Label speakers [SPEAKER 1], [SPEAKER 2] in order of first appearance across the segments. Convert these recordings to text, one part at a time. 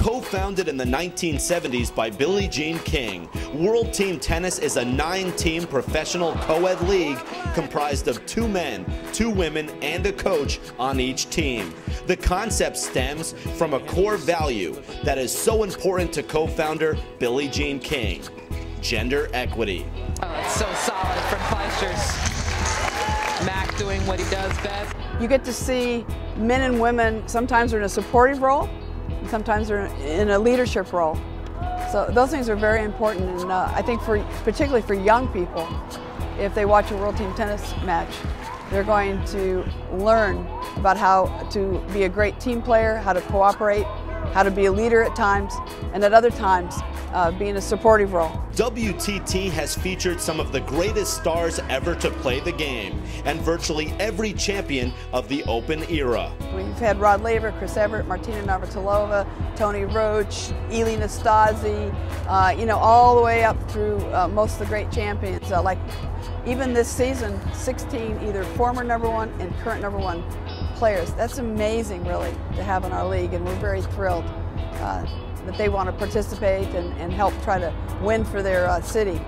[SPEAKER 1] Co-founded in the 1970s by Billie Jean King, World Team Tennis is a 9-team professional co-ed league comprised of 2 men, 2 women, and a coach on each team. The concept stems from a core value that is so important to co-founder Billie Jean King: gender equity.
[SPEAKER 2] Oh, it's so solid from Clijsters. Mac doing what he does best.
[SPEAKER 3] You get to see men and women, sometimes they're in a supportive role, and sometimes they're in a leadership role. So those things are very important, and I think particularly for young people, if they watch a World Team Tennis match, they're going to learn about how to be a great team player, how to cooperate, how to be a leader at times, and at other times be in a supportive role.
[SPEAKER 1] WTT has featured some of the greatest stars ever to play the game, and virtually every champion of the Open era.
[SPEAKER 3] We've had Rod Laver, Chris Evert, Martina Navratilova, Tony Roach, Ilie Nastase, all the way up through most of the great champions. Like even this season, 16 either former #1 and current #1 players. That's amazing, really, to have in our league, and we're very thrilled that they want to participate and help try to win for their city.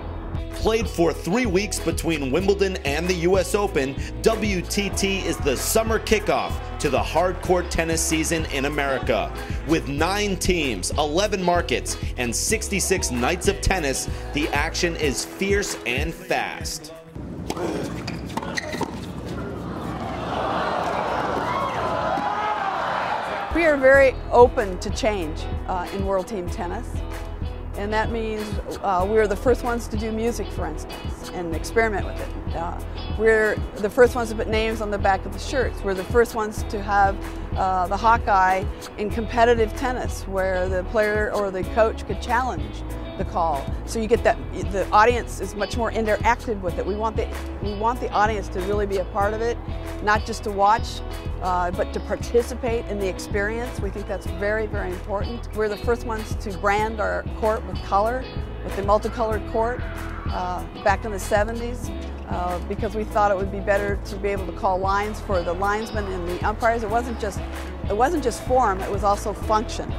[SPEAKER 1] Played for 3 weeks between Wimbledon and the US Open, WTT is the summer kickoff to the hardcourt tennis season in America. With 9 teams, 11 markets, and 66 nights of tennis, the action is fierce and fast.
[SPEAKER 3] We are very open to change in World Team Tennis, and that means we are the first ones to do music, for instance, and experiment with it. We're the first ones to put names on the back of the shirts. We're the first ones to have the Hawkeye in competitive tennis, where the player or the coach could challenge the call. So you get that the audience is much more interactive with it. We want the audience to really be a part of it, not just to watch, but to participate in the experience. We think that's very, very important. We're the first ones to brand our court with color, with the multicolored court, back in the 70s, because we thought it would be better to be able to call lines for the linesmen and the umpires. It wasn't just form, it was also function.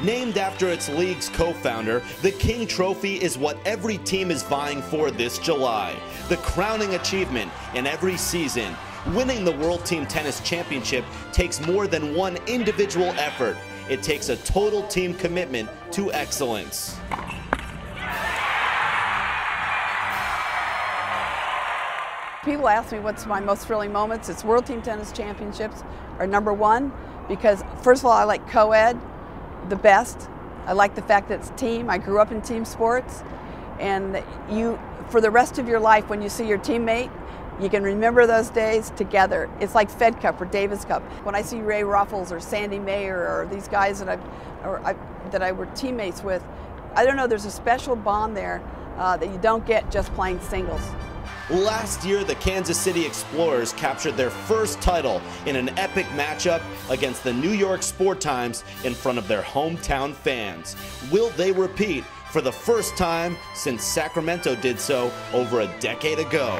[SPEAKER 1] Named after its league's co-founder, the King Trophy is what every team is vying for this July. The crowning achievement in every season. Winning the World Team Tennis Championship takes more than one individual effort. It takes a total team commitment to excellence.
[SPEAKER 3] People ask me what's my most thrilling moments. It's World Team Tennis Championships are #1 because, first of all, I like co-ed the best. I like the fact that it's team. I grew up in team sports, and for the rest of your life, when you see your teammate, you can remember those days together. It's like Fed Cup or Davis Cup. When I see Ray Ruffles or Sandy Mayer or these guys that I were teammates with, I don't know, there's a special bond there that you don't get just playing singles.
[SPEAKER 1] Last year, the Kansas City Explorers captured their first title in an epic matchup against the New York Sport Times in front of their hometown fans. Will they repeat for the first time since Sacramento did so over a decade ago?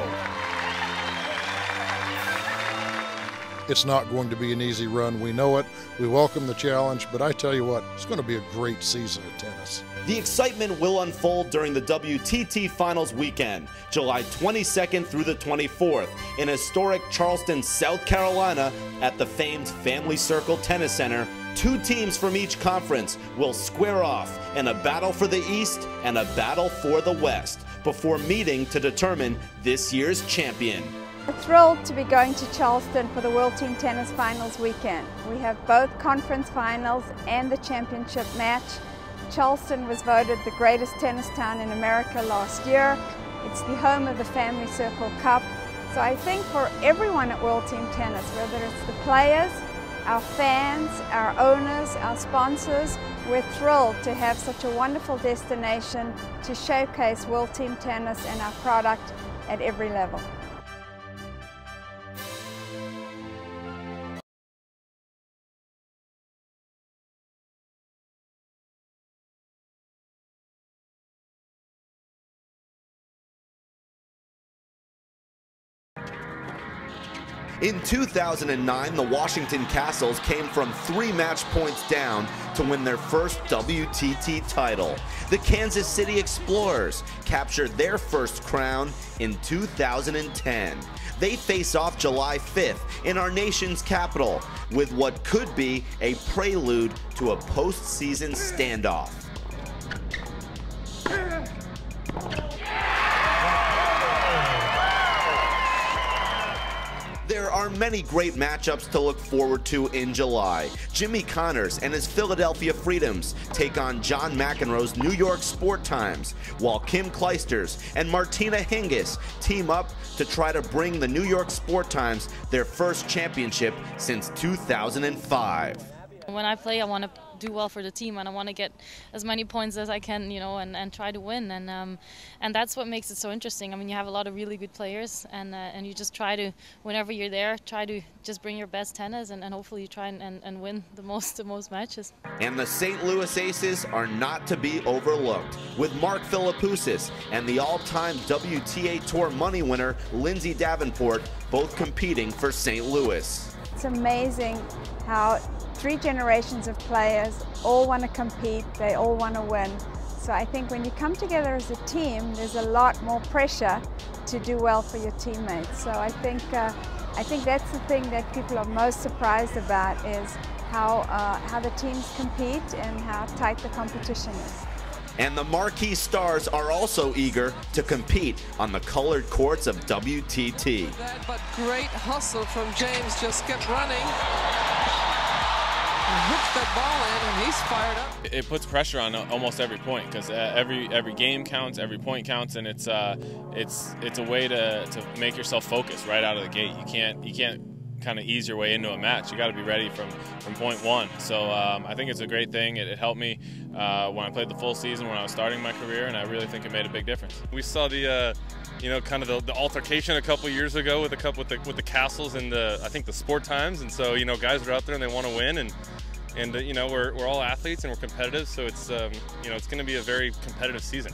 [SPEAKER 4] It's not going to be an easy run. We know it. We welcome the challenge, but I tell you what, it's going to be a great season of tennis.
[SPEAKER 1] The excitement will unfold during the WTT Finals weekend, July 22nd through the 24th, in historic Charleston, South Carolina, at the famed Family Circle Tennis Center. 2 teams from each conference will square off in a battle for the East and a battle for the West, before meeting to determine this year's champion.
[SPEAKER 5] We're thrilled to be going to Charleston for the World Team Tennis Finals weekend. We have both conference finals and the championship match. Charleston was voted the greatest tennis town in America last year. It's the home of the Family Circle Cup. So I think for everyone at World Team Tennis, whether it's the players, our fans, our owners, our sponsors. We're thrilled to have such a wonderful destination to showcase World Team Tennis and our product at every level.
[SPEAKER 1] In 2009, the Washington Castles came from 3 match points down to win their first WTT title. The Kansas City Explorers captured their first crown in 2010. They face off July 5th in our nation's capital with what could be a prelude to a postseason standoff. There are many great matchups to look forward to in July. Jimmy Connors and his Philadelphia Freedoms take on John McEnroe's New York Sport Times, while Kim Clijsters and Martina Hingis team up to try to bring the New York Sport Times their first championship since 2005.
[SPEAKER 6] When I play, I want to do well for the team, and I want to get as many points as I can, you know, and try to win. And that's what makes it so interesting. I mean, you have a lot of really good players, and you just try to, whenever you're there, try to just bring your best tennis, and hopefully you try and win the most matches.
[SPEAKER 1] And the St. Louis Aces are not to be overlooked, with Mark Philippoussis and the all-time WTA Tour money winner Lindsay Davenport both competing for St. Louis.
[SPEAKER 5] It's amazing how 3 generations of players all want to compete, they all want to win. So I think when you come together as a team, there's a lot more pressure to do well for your teammates. So I think that's the thing that people are most surprised about, is how the teams compete and how tight the competition is.
[SPEAKER 1] And the marquee stars are also eager to compete on the colored courts of WTT.
[SPEAKER 2] But great hustle from James, just kept running. Hooks that ball in, and he's fired up.
[SPEAKER 7] It puts pressure on almost every point, because every game counts, every point counts, and it's a way to make yourself focus right out of the gate. You can't kind of ease your way into a match. You got to be ready from point one. So I think it's a great thing. It helped me when I played the full season when I was starting my career, and I really think it made a big difference. We saw the you know, kind of the altercation a couple years ago with the Castles and I think the Sport Times, and so, you know, guys are out there and they want to win, and you know, we're all athletes and we're competitive, so it's you know, it's going to be a very competitive season.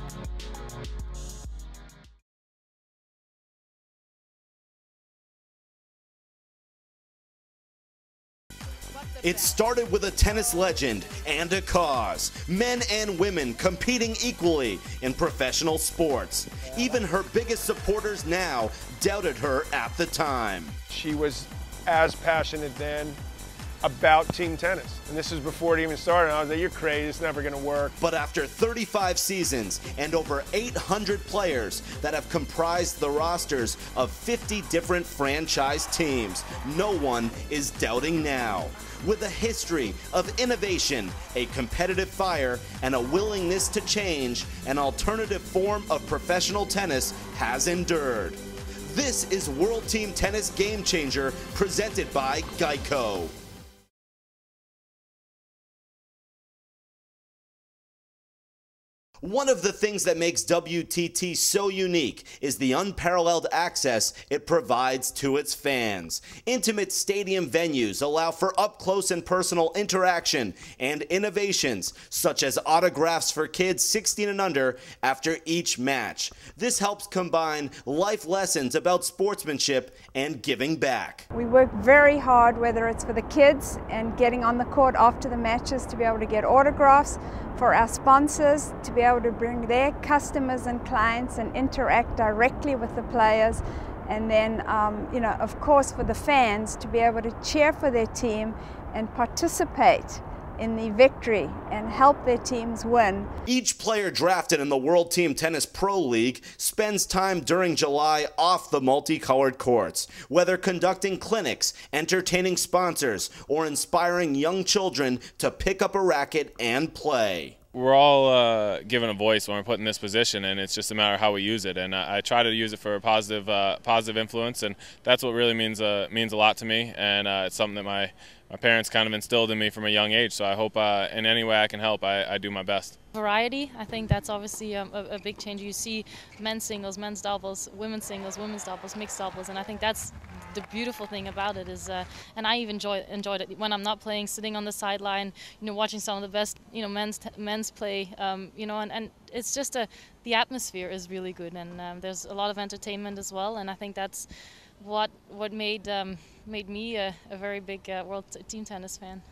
[SPEAKER 1] It started with a tennis legend and a cause. Men and women competing equally in professional sports. Even her biggest supporters now doubted her at the time.
[SPEAKER 8] She was as passionate then about team tennis, and this was before it even started. I was like, you're crazy, it's never going to work.
[SPEAKER 1] But after 35 seasons and over 800 players that have comprised the rosters of 50 different franchise teams, no one is doubting now. With a history of innovation, a competitive fire, and a willingness to change, an alternative form of professional tennis has endured. This is World Team Tennis Game Changer, presented by Geico. One of the things that makes WTT so unique is the unparalleled access it provides to its fans. Intimate stadium venues allow for up-close and personal interaction and innovations, such as autographs for kids 16 and under after each match. This helps combine life lessons about sportsmanship and giving back.
[SPEAKER 5] We work very hard, whether it's for the kids and getting on the court after the matches to be able to get autographs, for our sponsors to be able to bring their customers and clients and interact directly with the players, and then you know, of course, for the fans to be able to cheer for their team and participate in the victory and help their teams win.
[SPEAKER 1] Each player drafted in the World Team Tennis Pro League spends time during July off the multicolored courts, whether conducting clinics, entertaining sponsors, or inspiring young children to pick up a racket and play.
[SPEAKER 7] we're all given a voice when we're put in this position, and it's just a matter of how we use it. And I try to use it for a positive influence, and that's what really means a lot to me. And it's something that my parents kind of instilled in me from a young age. So I hope in any way I can help, I do my best.
[SPEAKER 6] Variety, I think that's obviously a big change. You see men's singles, men's doubles, women's singles, women's doubles, mixed doubles, and I think that's the beautiful thing about it is, and I even enjoyed it when I'm not playing, sitting on the sideline, watching some of the best, men's play, and it's just the atmosphere is really good, and there's a lot of entertainment as well, and I think that's what made me a very big world team tennis fan.